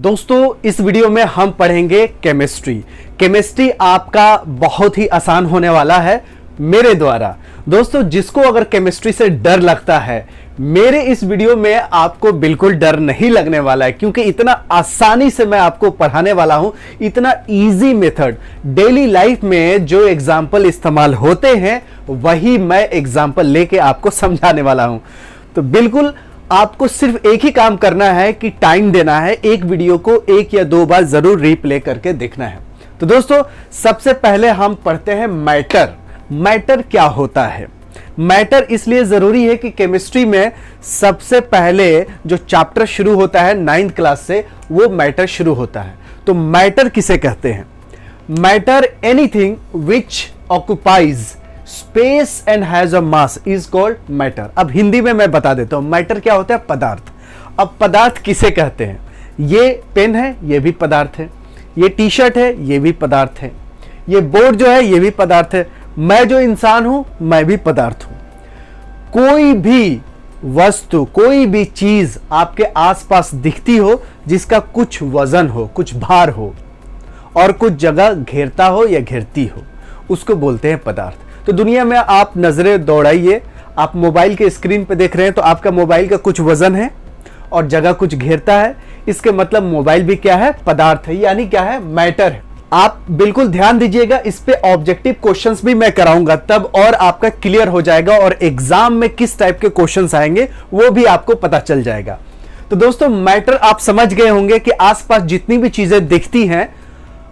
दोस्तों इस वीडियो में हम पढ़ेंगे केमिस्ट्री। केमिस्ट्री आपका बहुत ही आसान होने वाला है मेरे द्वारा। दोस्तों जिसको अगर केमिस्ट्री से डर लगता है, मेरे इस वीडियो में आपको बिल्कुल डर नहीं लगने वाला है, क्योंकि इतना आसानी से मैं आपको पढ़ाने वाला हूं। इतना इजी मेथड, डेली लाइफ में जो एग्जाम्पल इस्तेमाल होते हैं वही मैं एग्जाम्पल लेके आपको समझाने वाला हूं। तो बिल्कुल आपको सिर्फ एक ही काम करना है कि टाइम देना है, एक वीडियो को एक या दो बार जरूर रिप्ले करके देखना है। तो दोस्तों सबसे पहले हम पढ़ते हैं मैटर। मैटर क्या होता है? मैटर इसलिए जरूरी है कि केमिस्ट्री में सबसे पहले जो चैप्टर शुरू होता है 9th क्लास से, वो मैटर शुरू होता है। तो मैटर किसे कहते हैं? Matter anything which occupies space and has a mass is called matter. अब हिंदी में मैं बता देता हूं मैटर क्या होता है। पदार्थ। अब पदार्थ किसे कहते हैं? ये पेन है, ये भी पदार्थ है। ये टी शर्ट है, ये भी पदार्थ है। ये बोर्ड जो है, ये भी पदार्थ है। मैं जो इंसान हूं, मैं भी पदार्थ हूं। कोई भी वस्तु, कोई भी चीज आपके आसपास दिखती हो जिसका कुछ वजन हो, कुछ भार हो और कुछ जगह घेरता हो या घेरती हो, उसको बोलते हैं पदार्थ। तो दुनिया में आप नजरें दौड़ाइए, आप मोबाइल के स्क्रीन पे देख रहे हैं, तो आपका मोबाइल का कुछ वजन है और जगह कुछ घेरता है। इसके मतलब मोबाइल भी क्या है? पदार्थ है, यानी क्या है? मैटर है। आप बिल्कुल ध्यान दीजिएगा, इस पे ऑब्जेक्टिव क्वेश्चंस भी मैं कराऊंगा, तब और आपका क्लियर हो जाएगा और एग्जाम में किस टाइप के क्वेश्चंस आएंगे वो भी आपको पता चल जाएगा। तो दोस्तों मैटर आप समझ गए होंगे कि आसपास जितनी भी चीजें दिखती हैं,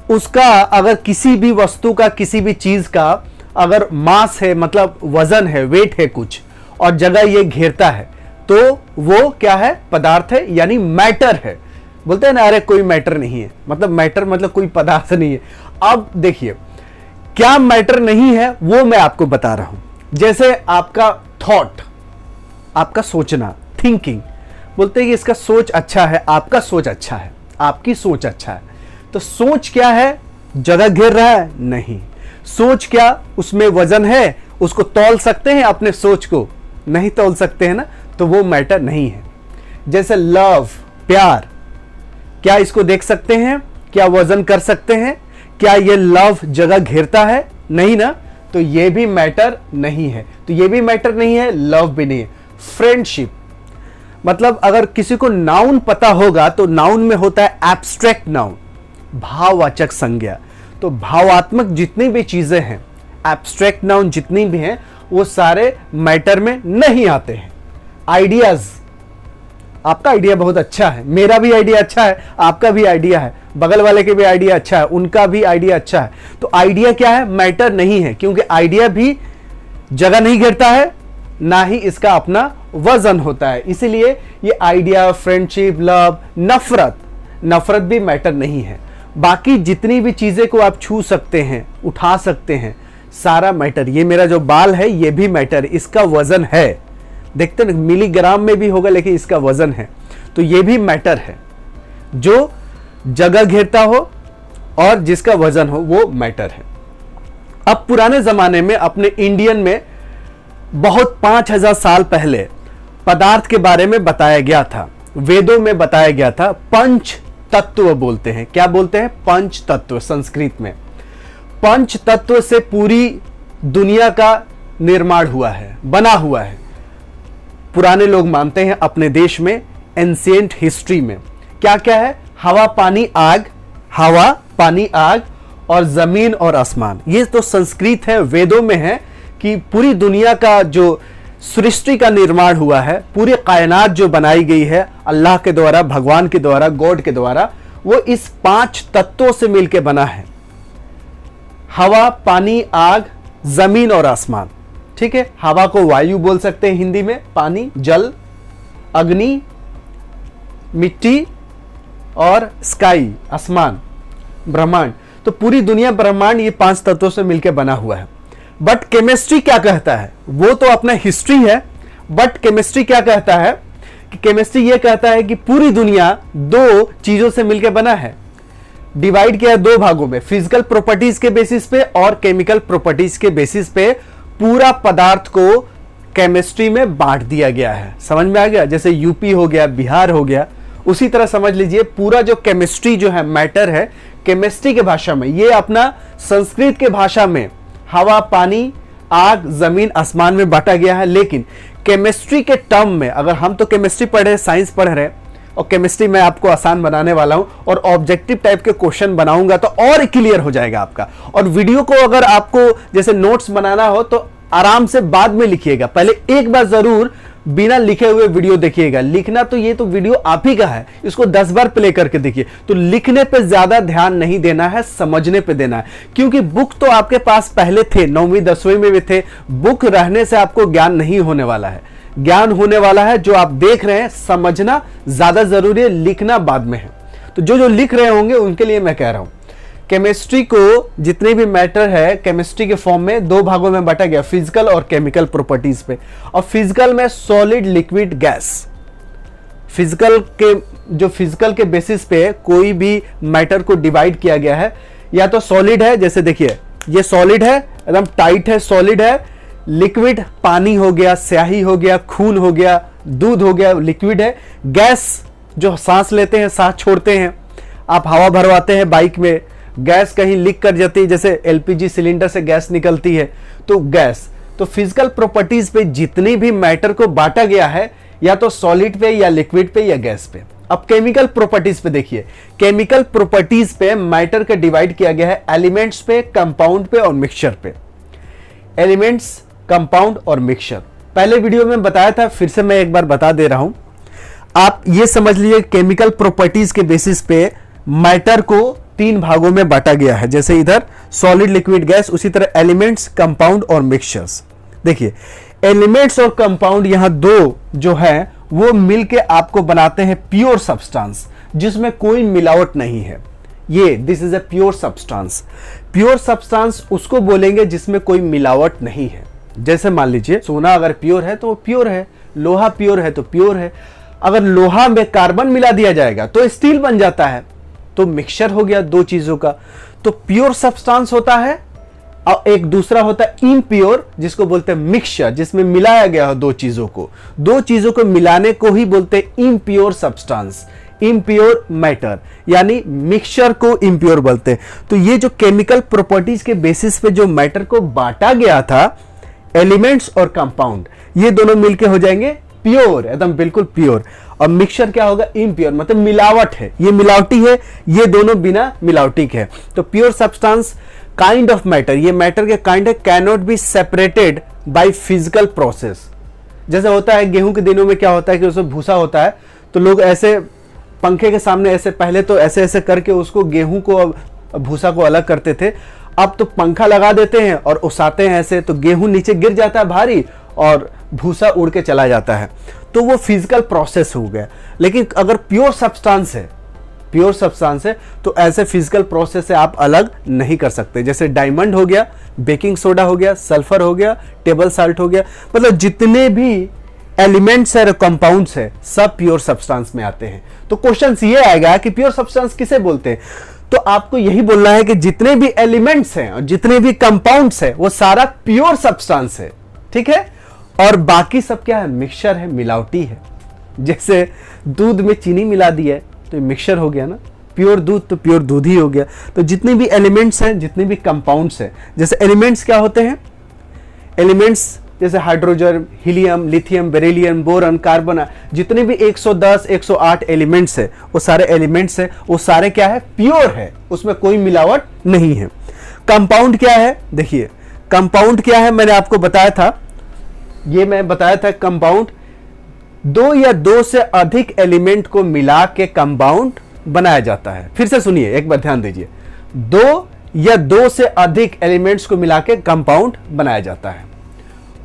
उसका अगर किसी भी वस्तु का, किसी भी चीज का अगर मास है, मतलब वजन है, वेट है कुछ, और जगह ये घेरता है, तो वो क्या है? पदार्थ है, यानी मैटर है। बोलते हैं ना, अरे कोई मैटर नहीं है, मतलब मैटर मतलब कोई पदार्थ नहीं है। अब देखिए क्या मैटर नहीं है वो मैं आपको बता रहा हूं। जैसे आपका थॉट, आपका सोचना, थिंकिंग, बोलते हैं कि इसका सोच अच्छा है, आपका सोच अच्छा है, आपकी सोच अच्छा है। तो सोच क्या है? जगह घेर रहा है? नहीं। सोच क्या उसमें वजन है? उसको तौल सकते हैं अपने सोच को? नहीं तौल सकते हैं ना, तो वो मैटर नहीं है। जैसे लव, प्यार, क्या इसको देख सकते हैं? क्या वजन कर सकते हैं? क्या ये लव जगह घेरता है? नहीं ना, तो ये भी मैटर नहीं है। तो ये भी मैटर नहीं है, लव भी नहीं है। फ्रेंडशिप, मतलब अगर किसी को नाउन पता होगा तो नाउन में होता है एब्स्ट्रैक्ट नाउन, भाववाचक संज्ञा। तो भावात्मक जितनी भी चीजें हैं, एब्स्ट्रैक्ट नाउन जितनी भी हैं, वो सारे मैटर में नहीं आते हैं। आइडियाज, आपका आइडिया बहुत अच्छा है, मेरा भी आइडिया अच्छा है, आपका भी आइडिया है, बगल वाले के भी आइडिया अच्छा है, उनका भी आइडिया अच्छा है। तो आइडिया क्या है? मैटर नहीं है, क्योंकि आइडिया भी जगह नहीं घेरता है, ना ही इसका अपना वजन होता है। इसीलिए ये आइडिया, फ्रेंडशिप, लव, नफरत भी मैटर नहीं है। बाकी जितनी भी चीजें को आप छू सकते हैं, उठा सकते हैं, सारा मैटर। ये मेरा जो बाल है ये भी मैटर, इसका वजन है। देखते ना, मिलीग्राम में भी होगा लेकिन इसका वजन है। तो ये भी मैटर है। जो जगह घेरता हो और जिसका वजन हो वो मैटर है। अब पुराने जमाने में अपने इंडियन में बहुत 5000 साल पहले पदार्थ के बारे में बताया गया था। वेदों में बताया गया था। पंच तत्व बोलते हैं। क्या बोलते हैं? पंच तत्व संस्कृत में। पंच तत्व से पूरी दुनिया का निर्माण हुआ है, बना हुआ है। पुराने लोग मानते हैं अपने देश में, एंशिएंट हिस्ट्री में। क्या क्या है? हवा पानी आग, हवा पानी आग और जमीन और आसमान। ये तो संस्कृत है, वेदों में है कि पूरी दुनिया का जो सृष्टि का निर्माण हुआ है, पूरी कायनात जो बनाई गई है अल्लाह के द्वारा, भगवान के द्वारा, गॉड के द्वारा, वो इस 5 तत्वों से मिलकर बना है। हवा पानी आग जमीन और आसमान। ठीक है, हवा को वायु बोल सकते हैं हिंदी में, पानी जल, अग्नि मिट्टी और स्काई आसमान, ब्रह्मांड। तो पूरी दुनिया ब्रह्मांड ये 5 तत्वों से मिलकर बना हुआ है। बट केमिस्ट्री क्या कहता है? वो तो अपना हिस्ट्री है, बट केमिस्ट्री क्या कहता है कि केमिस्ट्री ये कहता है कि पूरी दुनिया 2 चीजों से मिलकर बना है। डिवाइड किया है 2 भागों में, फिजिकल प्रॉपर्टीज के बेसिस पे और केमिकल प्रॉपर्टीज के बेसिस पे पूरा पदार्थ को केमिस्ट्री में बांट दिया गया है। समझ में आ गया? जैसे यूपी हो गया, बिहार हो गया, उसी तरह समझ लीजिए पूरा जो केमिस्ट्री जो है, मैटर है, केमिस्ट्री के भाषा में, ये अपना संस्कृत के भाषा में हवा, पानी, आग, जमीन, आसमान में बांटा गया है। लेकिन केमिस्ट्री के टर्म में, अगर हम तो केमिस्ट्री पढ़ रहे, साइंस पढ़ रहे, और केमिस्ट्री मैं आपको आसान बनाने वाला हूं और ऑब्जेक्टिव टाइप के क्वेश्चन बनाऊंगा तो और क्लियर हो जाएगा आपका। और वीडियो को अगर आपको जैसे नोट्स बनाना हो तो आराम से बाद में लिखिएगा, पहले एक बार जरूर बिना लिखे हुए वीडियो देखिएगा। लिखना तो ये तो वीडियो आप ही का है, इसको 10 बार प्ले करके देखिए। तो लिखने पे ज्यादा ध्यान नहीं देना है, समझने पे देना है, क्योंकि बुक तो आपके पास पहले थे, 9वीं 10वीं में भी थे। बुक रहने से आपको ज्ञान नहीं होने वाला है, ज्ञान होने वाला है जो आप देख रहे हैं। समझना ज्यादा जरूरी है, लिखना बाद में है। तो जो लिख रहे होंगे उनके लिए मैं कह रहा हूं, केमिस्ट्री को जितने भी मैटर है केमिस्ट्री के फॉर्म में 2 भागों में बांटा गया, फिजिकल और केमिकल प्रॉपर्टीज पे। और फिजिकल में सॉलिड, लिक्विड, गैस। फिजिकल के बेसिस पे कोई भी मैटर को डिवाइड किया गया है, या तो सॉलिड है, जैसे देखिए ये सॉलिड है, एकदम टाइट है, सॉलिड है। लिक्विड पानी हो गया, स्याही हो गया, खून हो गया, दूध हो गया, लिक्विड है। गैस जो सांस लेते हैं, सांस छोड़ते हैं, आप हवा भरवाते हैं बाइक में, गैस कहीं लीक कर जाती है, जैसे एलपीजी सिलेंडर से गैस निकलती है, तो गैस। तो फिजिकल प्रॉपर्टीज पे जितनी भी मैटर को बांटा गया है, या तो सॉलिड पे, या लिक्विड पे, या गैस पे। अब केमिकल प्रॉपर्टीज पे देखिए, केमिकल प्रॉपर्टीज पे मैटर का डिवाइड किया गया है एलिमेंट्स पे, कंपाउंड पे और मिक्सचर पे। एलिमेंट्स, कंपाउंड और मिक्सचर पहले वीडियो में बताया था, फिर से मैं एक बार बता दे रहा हूं। आप ये समझ लीजिए केमिकल प्रॉपर्टीज के बेसिस पे मैटर को 3 भागों में बांटा गया है, जैसे इधर सॉलिड, लिक्विड, गैस, उसी तरह एलिमेंट्स, कंपाउंड और मिक्सचर्स। देखिए एलिमेंट्स और कंपाउंड यहां 2 जो है वो मिलके आपको बनाते हैं प्योर सब्सटेंस, जिसमें कोई मिलावट नहीं है। ये this is a pure substance. Pure substance उसको बोलेंगे जिसमें कोई मिलावट नहीं है। जैसे मान लीजिए सोना अगर प्योर है तो वो प्योर है, लोहा प्योर है तो प्योर है। अगर लोहा में कार्बन मिला दिया जाएगा तो स्टील बन जाता है, तो मिक्सचर हो गया 2 चीजों का। तो प्योर सब्सटेंस होता है और एक दूसरा होता है इम्प्योर, जिसको बोलते हैं मिक्सचर, जिसमें मिलाया गया हो 2 चीजों को। 2 चीजों को मिलाने को ही बोलते हैं इम्प्योर सब्सटेंस, इम्प्योर मैटर, यानी मिक्सचर को इम्प्योर बोलते हैं। तो ये जो केमिकल प्रॉपर्टीज के बेसिस पे जो मैटर को बांटा गया था, एलिमेंट्स और कंपाउंड, ये दोनों मिलके हो जाएंगे प्योर, एकदम बिल्कुल प्योर। और मिक्सचर क्या होगा? इम्प्योर, मतलब मिलावट है, ये मिलावटी है, ये दोनों बिना मिलावटी के है। तो pure substance kind of matter, ये मैटर के काइंड है, can not be separated by physical process. जैसे होता है गेहूं के दिनों में क्या होता है कि उसमें भूसा होता है, तो लोग ऐसे पंखे के सामने ऐसे पहले तो ऐसे ऐसे करके उसको गेहूं को भूसा को अलग करते थे। अब तो पंखा लगा देते हैं और उसाते हैं ऐसे, तो गेहूं नीचे गिर जाता है भारी और भूसा उड़ के चला जाता है। तो वो फिजिकल प्रोसेस हो गया। लेकिन अगर प्योर सब्सटेंस है, प्योर सब्सटेंस है, तो ऐसे फिजिकल प्रोसेस से आप अलग नहीं कर सकते। जैसे डायमंड हो गया, बेकिंग सोडा हो गया, सल्फर हो गया, टेबल साल्ट हो गया, मतलब जितने भी एलिमेंट्स है, कंपाउंड्स है, सब प्योर सब्सटेंस में आते हैं। तो क्वेश्चन ये आएगा कि प्योर सब्सटेंस किसे बोलते हैं? तो आपको यही बोलना है कि जितने भी एलिमेंट्स हैं और जितने भी कंपाउंड्स हैं वो सारा प्योर सब्सटेंस है, ठीक है। और बाकी सब क्या है? मिक्सचर है, मिलावटी है। जैसे दूध में चीनी मिला दी है तो मिक्सचर हो गया ना, प्योर दूध तो प्योर दूध ही हो गया। तो जितने भी एलिमेंट्स हैं, जितने भी कंपाउंड्स हैं, जैसे एलिमेंट्स क्या होते हैं? एलिमेंट्स जैसे hydrogen, helium, lithium, beryllium, boron, carbon, जितने भी 110, 108 एलिमेंट्स है, वो सारे एलिमेंट्स है, वो सारे क्या है? प्योर है, उसमें कोई मिलावट नहीं है। कंपाउंड क्या है? देखिए कंपाउंड क्या है, मैंने आपको बताया था, ये मैं बताया था कंपाउंड 2 या 2 से अधिक एलिमेंट को मिला के कंपाउंड बनाया जाता है। फिर से सुनिए, एक बार ध्यान दीजिए, 2 या 2 से अधिक एलिमेंट्स को मिला के कंपाउंड बनाया जाता है।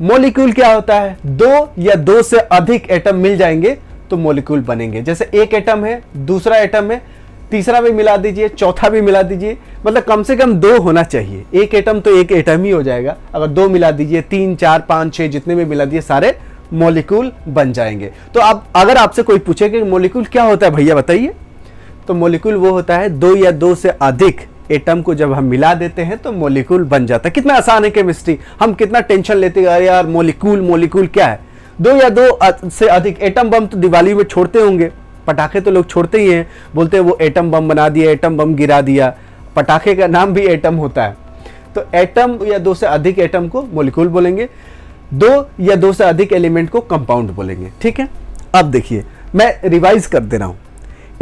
मॉलिक्यूल क्या होता है? 2 या 2 से अधिक एटम मिल जाएंगे तो मॉलिक्यूल बनेंगे। जैसे एक एटम है, दूसरा एटम है, तीसरा भी मिला दीजिए, चौथा भी मिला दीजिए, मतलब कम से कम 2 होना चाहिए। एक एटम तो एक एटम ही हो जाएगा, अगर 2 मिला दीजिए, 3, 4, 5, 6 जितने भी मिला दिए सारे मॉलिक्यूल बन जाएंगे। तो अब अगर आपसे कोई पूछे कि मॉलिक्यूल क्या होता है भैया बताइए, तो मॉलिक्यूल वो होता है 2 या 2 से अधिक एटम को जब हम मिला देते हैं तो मॉलिक्यूल बन जाता है। कितना आसान है केमिस्ट्री, हम कितना टेंशन लेते हैं, अरे यार मॉलिक्यूल, मॉलिक्यूल क्या है? 2 या 2 से अधिक एटम बम तो दिवाली में छोड़ते होंगे, पटाखे तो लोग छोड़ते ही हैं, बोलते हैं वो एटम बम बना दिया, एटम बम गिरा दिया। पटाखे का नाम भी एटम होता है। तो एटम या दो से अधिक एटम को मॉलिक्यूल बोलेंगे, दो या दो से अधिक एलिमेंट को कंपाउंड बोलेंगे। ठीक है, अब देखिए मैं रिवाइज कर दे रहा हूं।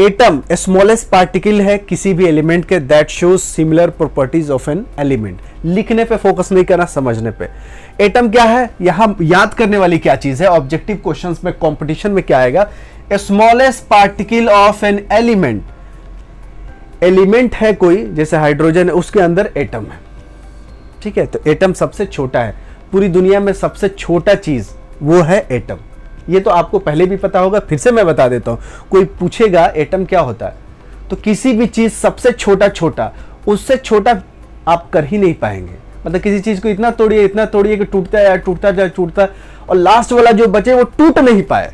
एटम स्मॉलेस्ट पार्टिकल है किसी भी एलिमेंट के that shows similar properties of an element. लिखने पे फोकस नहीं करना, समझने पे। एटम क्या है, यहां याद करने वाली क्या चीज है, ऑब्जेक्टिव क्वेश्चंस में, कंपटीशन में क्या आएगा, smallest particle of an element. Element है कोई, जैसे हाइड्रोजन है, उसके अंदर एटम है। ठीक है, तो एटम सबसे छोटा है पूरी दुनिया में, सबसे छोटा चीज वो है एटम। ये तो आपको पहले भी पता होगा, फिर से मैं बता देता हूं। कोई पूछेगा एटम क्या होता है, तो किसी भी चीज सबसे छोटा छोटा, उससे छोटा आप कर ही नहीं पाएंगे। मतलब किसी चीज को इतना तोड़िए कि टूटता है, टूटता जाए, टूटता है, और लास्ट वाला जो बचे वो टूट नहीं पाए।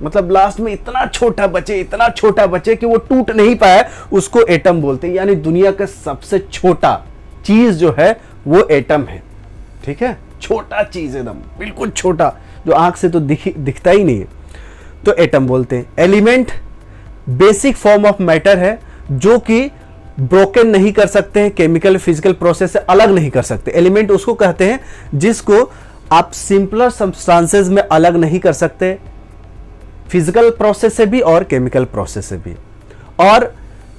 मतलब लास्ट में इतना छोटा बचे कि वो टूट नहीं पाए, उसको एटम बोलते हैं। यानी दुनिया का सबसे छोटा चीज जो है वो एटम है। ठीक है, छोटा चीज एकदम बिल्कुल छोटा, जो आंख से तो दिखता ही नहीं है, तो एटम बोलते हैं। Element basic form of matter है जो कि ब्रोकन नहीं कर सकते हैं, केमिकल फिजिकल प्रोसेस से अलग नहीं कर सकते। एलिमेंट उसको कहते हैं जिसको आप सिंपलर सब्सटेंसेस में अलग नहीं कर सकते, फिजिकल प्रोसेस से भी और केमिकल प्रोसेस से भी। और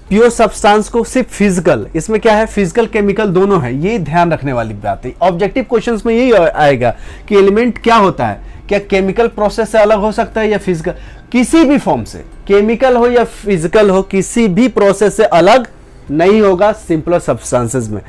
प्योर सब्सटेंस को सिर्फ फिजिकल, इसमें क्या है, फिजिकल केमिकल दोनों है, ये ध्यान रखने वाली बात है। ऑब्जेक्टिव क्वेश्चंस में यही आएगा कि एलिमेंट क्या होता है, क्या केमिकल प्रोसेस से अलग हो सकता है या फिजिकल, किसी भी फॉर्म से, केमिकल हो या फिजिकल हो, किसी भी प्रोसेस से अलग नहीं होगा सिंपलर सब्सटेंसेस में।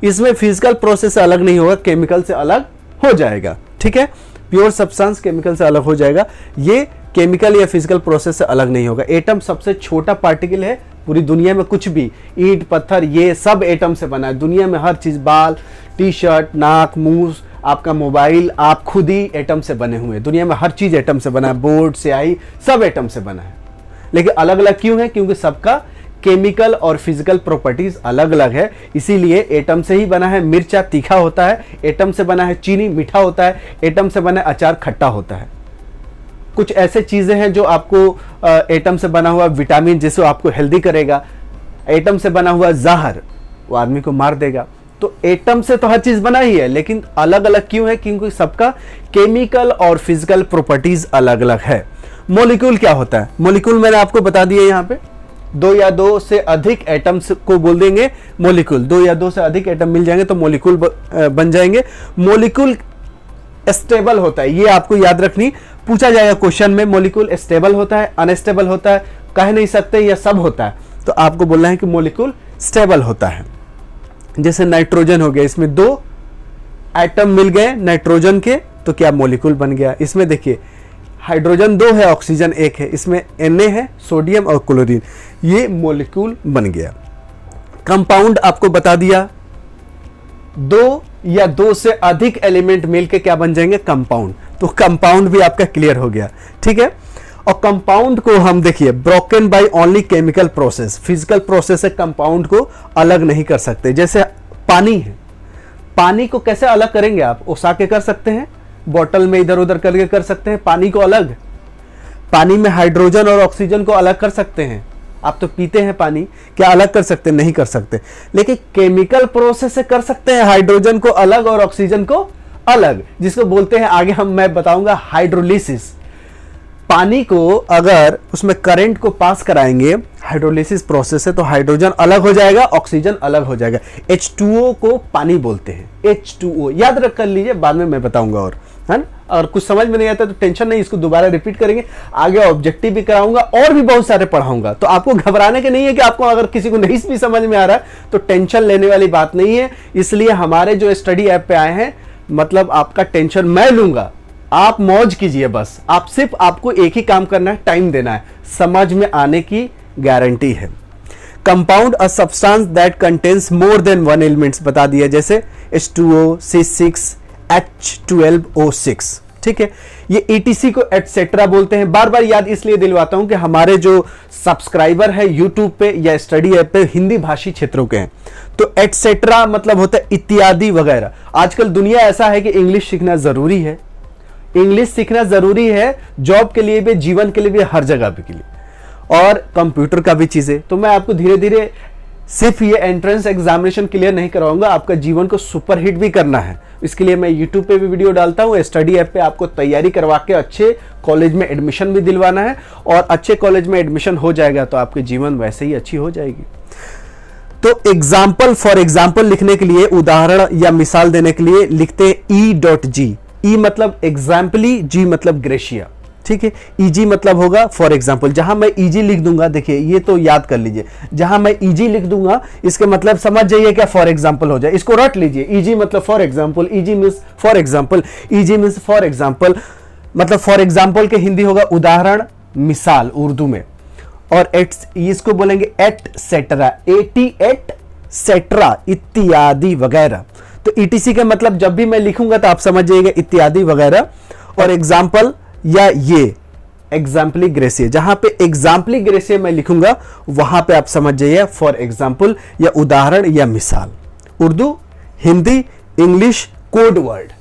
इसमें फिजिकल प्रोसेस से अलग नहीं होगा, केमिकल से अलग हो जाएगा। ठीक है, प्योर सब्सटेंस केमिकल से अलग हो जाएगा, ये केमिकल या फिजिकल प्रोसेस से अलग नहीं होगा। एटम सबसे छोटा पार्टिकल है पूरी दुनिया में, कुछ भी ईंट पत्थर ये सब एटम से बना है। दुनिया में हर चीज, बाल, टी शर्ट, नाक, मुंह, आपका मोबाइल, आप खुद ही एटम से बने हुए हैं। दुनिया में हर चीज एटम से बना है, बोर्ड, स्याही, सब एटम से बना है। लेकिन अलग अलग क्यों है, क्योंकि सबका केमिकल और फिजिकल प्रॉपर्टीज अलग अलग है, इसीलिए एटम से ही बना है मिर्चा तीखा होता है, एटम से बना है चीनी मीठा होता है, एटम से बना है अचार खट्टा होता है। कुछ ऐसे चीजें हैं जो आपको एटम से बना हुआ विटामिन जिसको आपको हेल्दी करेगा, एटम से बना हुआ जहर वो आदमी को मार देगा। तो एटम से तो हर चीज बना ही है, लेकिन अलग अलग क्यों है, क्योंकि सबका केमिकल और फिजिकल प्रॉपर्टीज अलग अलग है। मॉलिक्यूल क्या होता है, मॉलिक्यूल मैंने आपको बता दिया, यहाँ पे दो या दो से अधिक एटम्स को बोल देंगे मॉलिक्यूल। दो या दो से अधिक एटम मिल जाएंगे तो मॉलिक्यूल बन जाएंगे। मॉलिक्यूल स्टेबल होता है, ये आपको याद रखनी, पूछा जाएगा क्वेश्चन में, मॉलिक्यूल स्टेबल होता है, अनस्टेबल होता है, कह नहीं सकते या सब होता है, तो आपको बोलना है कि मॉलिक्यूल स्टेबल होता है। जैसे नाइट्रोजन हो गया, इसमें दो एटम मिल गए नाइट्रोजन के, तो क्या मॉलिक्यूल बन गया। इसमें देखिए हाइड्रोजन दो है, ऑक्सीजन एक है, इसमें Na है, सोडियम और क्लोरीन, ये मॉलिक्यूल बन गया। कंपाउंड आपको बता दिया, दो या दो से अधिक एलिमेंट मिलके क्या बन जाएंगे, कंपाउंड। तो कंपाउंड भी आपका क्लियर हो गया। ठीक है, और कंपाउंड को हम देखिए broken by only chemical process, physical process से कंपाउंड को अलग नहीं कर सकते। जैसे पानी है, पानी को कैसे अलग करेंगे आप, उसा के कर सकते हैं, बॉटल में इधर उधर करके कर सकते हैं पानी को अलग। पानी में हाइड्रोजन और ऑक्सीजन को अलग कर सकते हैं, आप तो पीते हैं पानी, क्या अलग कर सकते हैं, नहीं कर सकते। लेकिन केमिकल प्रोसेस से कर सकते हैं, हाइड्रोजन को अलग और ऑक्सीजन को अलग, जिसको बोलते हैं आगे मैं बताऊंगा हाइड्रोलिसिस। पानी को अगर उसमें करंट को पास कराएंगे हाइड्रोलिसिस प्रोसेस से, तो हाइड्रोजन अलग हो जाएगा, ऑक्सीजन अलग हो जाएगा। H2O को पानी बोलते हैं, H2O याद रख कर लीजिए, बाद में मैं बताऊंगा। और है ना, अगर कुछ समझ में नहीं आता तो टेंशन नहीं, इसको दोबारा रिपीट करेंगे, आगे ऑब्जेक्टिव भी कराऊंगा और भी बहुत सारे पढ़ाऊंगा। तो आपको घबराने के नहीं है कि आपको अगर किसी को नहीं भी समझ में आ रहा है तो टेंशन लेने वाली बात नहीं है। इसलिए हमारे जो स्टडी ऐप पे आए हैं, मतलब आपका टेंशन मैं लूंगा, आप मौज कीजिए बस। आप सिर्फ आपको एक ही काम करना है, टाइम देना है, समझ में आने की गारंटी है। Compound a substance that contains more than one elements बता दिया, जैसे H2O, C6, H12O6। ठीक है, ये ETC को एटसेट्रा बोलते हैं। बार बार याद इसलिए दिलवाता हूं कि हमारे जो सब्सक्राइबर है यूट्यूब पे या स्टडी ऐप पे हिंदी भाषी क्षेत्रों के हैं, तो एटसेट्रा मतलब होता है इत्यादि वगैरह। आजकल दुनिया ऐसा है कि इंग्लिश सीखना जरूरी है, इंग्लिश सीखना जरूरी है, जॉब के लिए भी, जीवन के लिए भी, हर जगह के लिए। और कंप्यूटर का भी चीजें। तो मैं आपको धीरे धीरे सिर्फ ये एंट्रेंस एग्जामिनेशन क्लियर नहीं करवाऊंगा, आपका जीवन को सुपर हिट भी करना है। इसके लिए मैं यूट्यूब पे भी वीडियो डालता हूँ, स्टडी ऐप पे आपको तैयारी करवा के अच्छे कॉलेज में एडमिशन भी दिलवाना है, और अच्छे कॉलेज में एडमिशन हो जाएगा तो आपके जीवन वैसे ही अच्छी हो जाएगी। तो एग्जाम्पल, फॉर एग्जाम्पल लिखने के लिए, उदाहरण या मिसाल देने के लिए लिखते हैं E.G। ई मतलब एग्जाम्पली, जी मतलब ग्रेशिया, ठीक है। ईजी मतलब होगा फॉर एग्जाम्पल। जहां मैं ईजी लिख दूंगा, देखिए ये तो याद कर लीजिए, जहां मैं ईजी लिख दूंगा इसके मतलब समझ जाइए क्या फॉर एग्जाम्पल हो जाए, इसको रट लीजिए। ईजी मतलब for example, easy means for example, easy means for example, मतलब फॉर एग्जाम्पल के हिंदी होगा उदाहरण, मिसाल उर्दू में। और इसको बोलेंगे एटसेट्रा, एटसेट्रा, इत्यादि वगैरह। तो ईटीसी का मतलब जब भी मैं लिखूंगा तो आप समझ जाइएगा इत्यादि वगैरह। और एग्जाम्पल या ये एग्जाम्पली ग्रेसिया, जहां पे एग्जाम्पली ग्रेसिया मैं लिखूंगा वहां पे आप समझ जाइए फॉर एग्जाम्पल या उदाहरण या मिसाल। Urdu, Hindi, English, code word,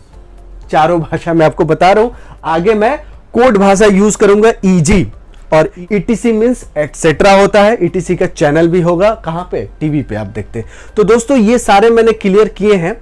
चारों भाषा मैं आपको बता रहा हूं। आगे मैं कोड भाषा यूज करूंगा ईजी। और ईटीसी मींस एटसेट्रा होता है। ईटीसी का चैनल भी होगा, कहां पे, टीवी पे आप देखते हैं। तो दोस्तों ये सारे मैंने क्लियर किए हैं,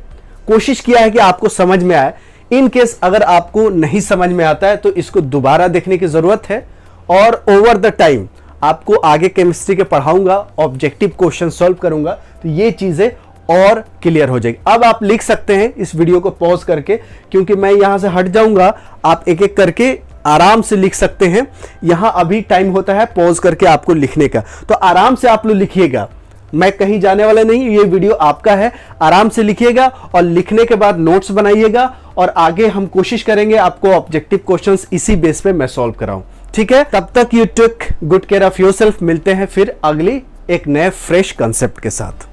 कोशिश किया है कि आपको समझ में आए। इन केस अगर आपको नहीं समझ में आता है तो इसको दोबारा देखने की जरूरत है, और ओवर द टाइम आपको आगे केमिस्ट्री के पढ़ाऊंगा, ऑब्जेक्टिव क्वेश्चन सॉल्व करूंगा, तो ये चीजें और क्लियर हो जाएगी। अब आप लिख सकते हैं इस वीडियो को पॉज करके, क्योंकि मैं यहां से हट जाऊंगा, आप एक एक करके आराम से लिख सकते हैं। यहां अभी टाइम होता है पॉज करके आपको लिखने का, तो आराम से आप लोग लिखिएगा। मैं कहीं जाने वाला नहीं, ये वीडियो आपका है, आराम से लिखिएगा और लिखने के बाद नोट्स बनाइएगा, और आगे हम कोशिश करेंगे आपको ऑब्जेक्टिव क्वेश्चंस इसी बेस पे मैं सॉल्व कराऊं, ठीक है। तब तक you take good care of yourself. मिलते हैं फिर अगली एक नए फ्रेश कंसेप्ट के साथ।